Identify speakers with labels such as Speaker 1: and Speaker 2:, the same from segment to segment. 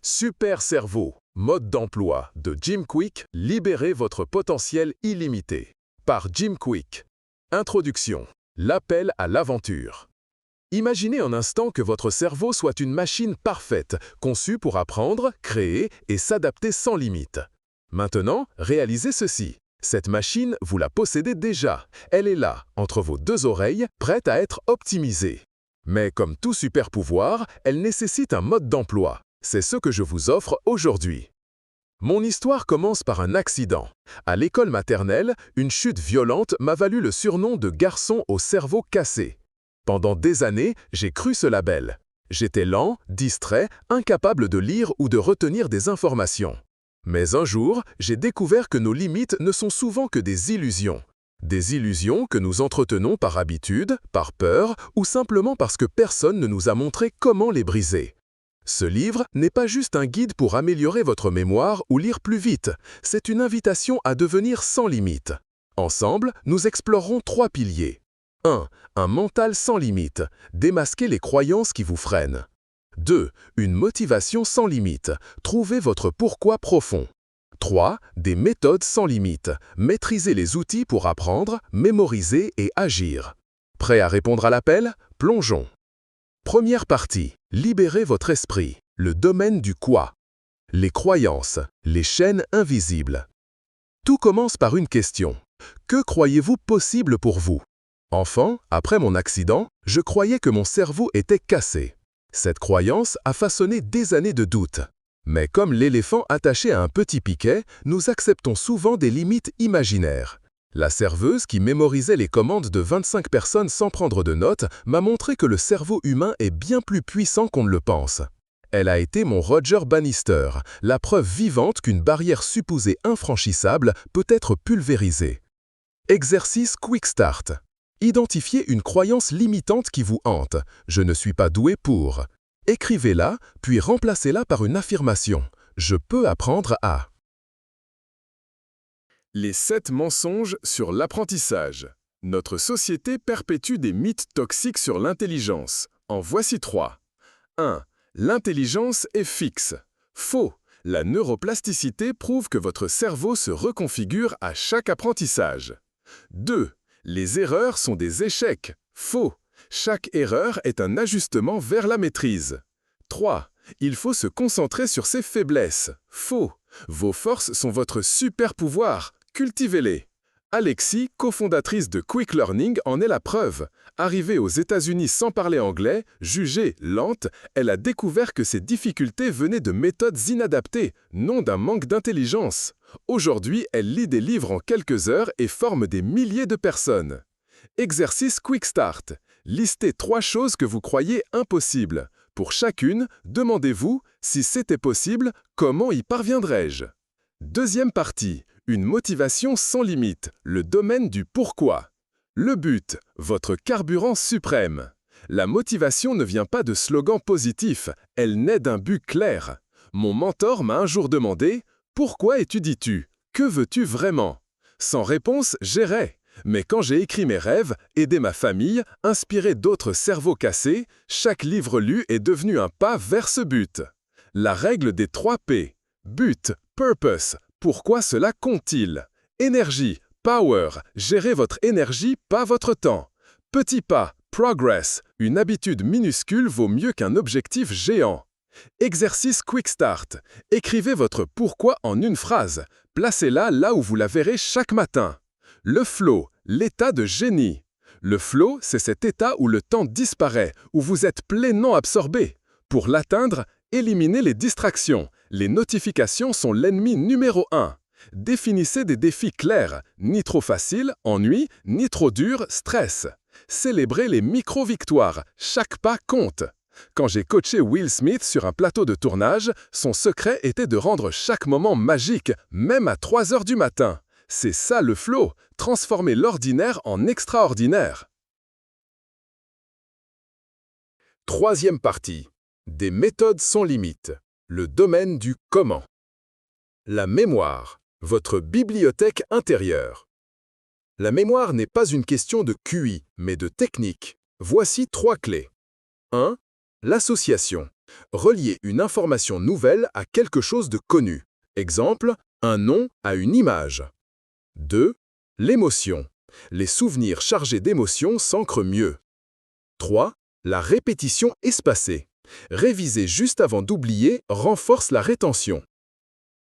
Speaker 1: Super cerveau, mode d'emploi de Jim Kwik, libérez votre potentiel illimité. Par Jim Kwik. Introduction. L'appel à l'aventure. Imaginez un instant que votre cerveau soit une machine parfaite, conçue pour apprendre, créer et s'adapter sans limite. Maintenant, réalisez ceci. Cette machine, vous la possédez déjà. Elle est là, entre vos deux oreilles, prête à être optimisée. Mais comme tout super pouvoir, elle nécessite un mode d'emploi. C'est ce que je vous offre aujourd'hui. Mon histoire commence par un accident. À l'école maternelle, une chute violente m'a valu le surnom de garçon au cerveau cassé. Pendant des années, j'ai cru ce label. J'étais lent, distrait, incapable de lire ou de retenir des informations. Mais un jour, j'ai découvert que nos limites ne sont souvent que des illusions. Des illusions que nous entretenons par habitude, par peur ou simplement parce que personne ne nous a montré comment les briser. Ce livre n'est pas juste un guide pour améliorer votre mémoire ou lire plus vite, c'est une invitation à devenir sans limite. Ensemble, nous explorerons 3 piliers. 1. Un mental sans limite, démasquez les croyances qui vous freinent. 2. Une motivation sans limite, trouvez votre pourquoi profond. 3. Des méthodes sans limite, maîtrisez les outils pour apprendre, mémoriser et agir. Prêt à répondre à l'appel? Plongeons. Première partie. Libérez votre esprit. Le domaine du quoi. Les croyances, les chaînes invisibles. Tout commence par une question. Que croyez-vous possible pour vous? Enfant, après mon accident, je croyais que mon cerveau était cassé. Cette croyance a façonné des années de doutes. Mais comme l'éléphant attaché à un petit piquet, nous acceptons souvent des limites imaginaires. La serveuse qui mémorisait les commandes de 25 personnes sans prendre de notes m'a montré que le cerveau humain est bien plus puissant qu'on ne le pense. Elle a été mon Roger Bannister, la preuve vivante qu'une barrière supposée infranchissable peut être pulvérisée. Exercice Quick Start. Identifiez une croyance limitante qui vous hante. Je ne suis pas doué pour. Écrivez-la, puis remplacez-la par une affirmation. Je peux apprendre à.
Speaker 2: Les 7 mensonges sur l'apprentissage. Notre société perpétue des mythes toxiques sur l'intelligence. En voici 3. 1. L'intelligence est fixe. Faux. La neuroplasticité prouve que votre cerveau se reconfigure à chaque apprentissage. 2. Les erreurs sont des échecs. Faux. Chaque erreur est un ajustement vers la maîtrise. 3. Il faut se concentrer sur ses faiblesses. Faux. Vos forces sont votre super pouvoir. Cultivez-les. Alexis, cofondatrice de Quick Learning, en est la preuve. Arrivée aux États-Unis sans parler anglais, jugée lente, elle a découvert que ses difficultés venaient de méthodes inadaptées, non d'un manque d'intelligence. Aujourd'hui, elle lit des livres en quelques heures et forme des milliers de personnes. Exercice Quick Start. Listez 3 choses que vous croyez impossibles. Pour chacune, demandez-vous, si c'était possible, comment y parviendrais-je? Deuxième partie. Une motivation sans limite, le domaine du pourquoi. Le but, votre carburant suprême. La motivation ne vient pas de slogans positifs, elle naît d'un but clair. Mon mentor m'a un jour demandé « Pourquoi étudies-tu? Que veux-tu vraiment ?» Sans réponse, j'errais. Mais quand j'ai écrit mes rêves, aidé ma famille, inspiré d'autres cerveaux cassés, chaque livre lu est devenu un pas vers ce but. La règle des 3 P. But, purpose. Pourquoi cela compte-t-il? Énergie, power, gérez votre énergie, pas votre temps. Petit pas, progress, une habitude minuscule vaut mieux qu'un objectif géant. Exercice Quick Start. Écrivez votre pourquoi en une phrase. Placez-la là où vous la verrez chaque matin. Le flow, l'état de génie. Le flow, c'est cet état où le temps disparaît, où vous êtes pleinement absorbé. Pour l'atteindre, éliminez les distractions. Les notifications sont l'ennemi numéro 1. Définissez des défis clairs, ni trop faciles, ennui, ni trop durs, stress. Célébrez les micro-victoires, chaque pas compte. Quand j'ai coaché Will Smith sur un plateau de tournage, son secret était de rendre chaque moment magique, même à 3 heures du matin. C'est ça le flow, transformer l'ordinaire en extraordinaire. Troisième partie. Des méthodes sans limite. Le domaine du comment. La mémoire, votre bibliothèque intérieure. La mémoire n'est pas une question de QI, mais de technique. Voici 3 clés. 1. L'association.
Speaker 1: Reliez une information nouvelle à quelque chose de connu. Exemple, un nom à une image. 2. L'émotion. Les souvenirs chargés d'émotions s'ancrent mieux. 3. La répétition espacée. Réviser juste avant d'oublier renforce la rétention.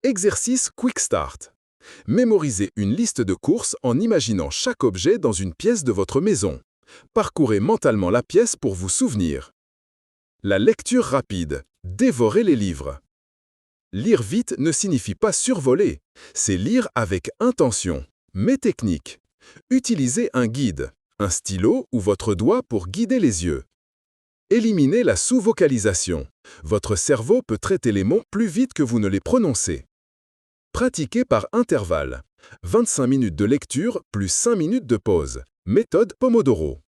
Speaker 1: Exercice Quick Start. Mémorisez une liste de courses en imaginant chaque objet dans une pièce de votre maison. Parcourez mentalement la pièce pour vous souvenir. La lecture rapide. Dévorez les livres. Lire vite ne signifie pas survoler, c'est lire avec intention, mais technique. Utilisez un guide, un stylo ou votre doigt pour guider les yeux. Éliminez la sous-vocalisation. Votre cerveau peut traiter les mots plus vite que vous ne les prononcez. Pratiquez par intervalle. 25 minutes de lecture plus 5 minutes de pause. Méthode Pomodoro.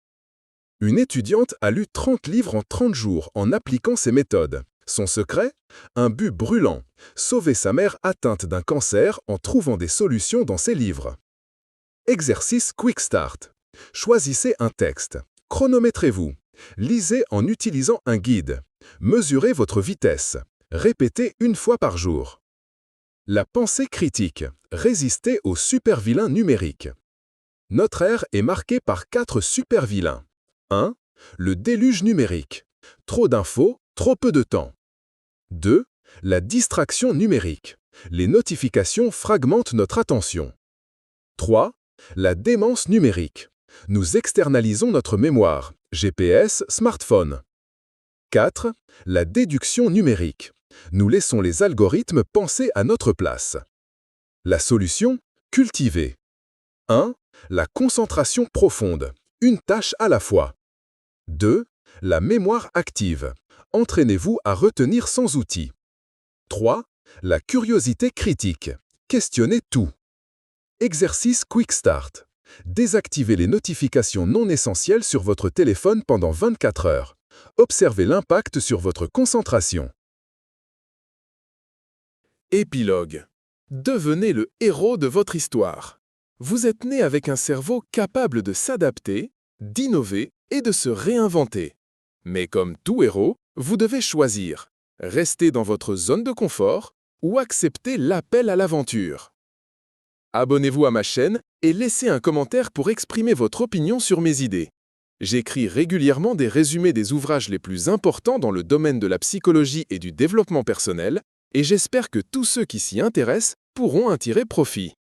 Speaker 1: Une étudiante a lu 30 livres en 30 jours en appliquant ces méthodes. Son secret? Un but brûlant. Sauver sa mère atteinte d'un cancer en trouvant des solutions dans ses livres. Exercice Quick Start. Choisissez un texte. Chronométrez-vous. Lisez en utilisant un guide. Mesurez votre vitesse. Répétez une fois par jour. La pensée critique. Résistez aux super-vilains numériques. Notre ère est marquée par 4 super-vilains. 1. Le déluge numérique. Trop d'infos, trop peu de temps. 2. La distraction numérique. Les notifications fragmentent notre attention. 3. La démence numérique. Nous externalisons notre mémoire, GPS, smartphone. 4. La déduction numérique. Nous laissons les algorithmes penser à notre place. La solution? Cultiver. 1. La concentration profonde. Une tâche à la fois. 2. La mémoire active. Entraînez-vous à retenir sans outil. 3. La curiosité critique. Questionnez tout. Exercice Quick Start. Désactivez les notifications non essentielles sur votre téléphone pendant 24 heures. Observez l'impact sur votre concentration.
Speaker 2: Épilogue. Devenez le héros de votre histoire. Vous êtes né avec un cerveau capable de s'adapter, d'innover et de se réinventer. Mais comme tout héros, vous devez choisir. Rester dans votre zone de confort ou accepter l'appel à l'aventure. Abonnez-vous à ma chaîne et laissez un commentaire pour exprimer votre opinion sur mes idées. J'écris régulièrement des résumés des ouvrages les plus importants dans le domaine de la psychologie et du développement personnel, et j'espère que tous ceux qui s'y intéressent pourront en tirer profit.